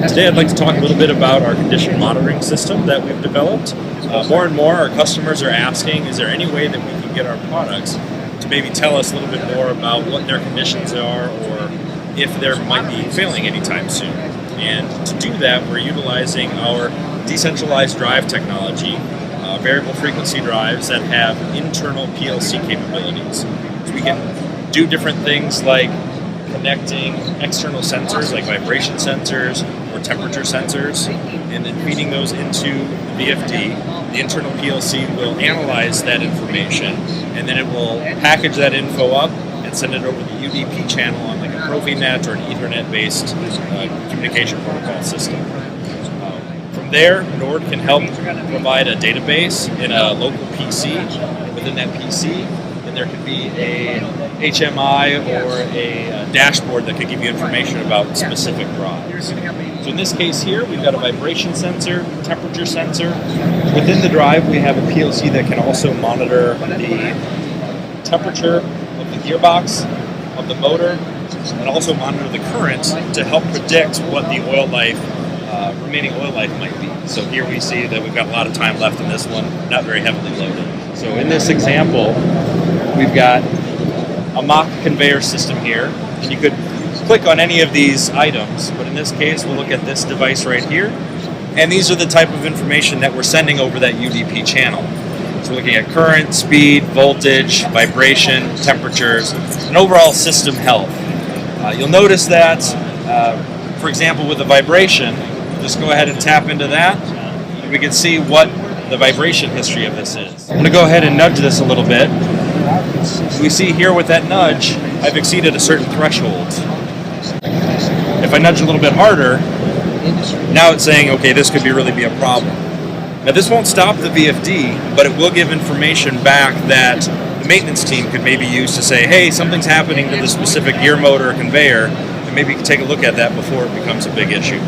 Today I'd like to talk a little bit about our condition monitoring system that we've developed. More and more our customers are asking, is there any way that we can get our products to maybe tell us a little bit more about what their conditions are or if there might be failing anytime soon. And to do that, we're utilizing our decentralized drive technology, variable frequency drives that have internal PLC capabilities. So we can do different things like connecting external sensors like vibration sensors or temperature sensors, and then feeding those into the VFD. The internal PLC will analyze that information, and then it will package that info up and send it over the UDP channel on like a Profinet or an Ethernet-based communication protocol system. From there, Nord can help provide a database in a local PC. Within that PC, then there could be a HMI or a dashboard that could give you information about specific drives. So in this case here, we've got a vibration sensor, temperature sensor. Within the drive, we have a PLC that can also monitor the temperature of the gearbox, of the motor, and also monitor the current to help predict what the oil life, remaining oil life might be. So here we see that we've got a lot of time left in this one, not very heavily loaded. So in this example, we've got a mock conveyor system here, and you could click on any of these items, but in this case we'll look at this device right here, and these are the type of information that we're sending over that UDP channel. So we're looking at current, speed, voltage, vibration, temperatures, and overall system health. You'll notice that, for example, with the vibration, just go ahead and tap into that, and we can see what the vibration history of this is. I'm going to go ahead and nudge this a little bit. We see here with that nudge, I've exceeded a certain threshold. If I nudge a little bit harder, now it's saying, okay, this could really be a problem. Now this won't stop the VFD, but it will give information back that the maintenance team could maybe use to say, hey, something's happening to the specific gear motor or conveyor, and maybe you can take a look at that before it becomes a big issue.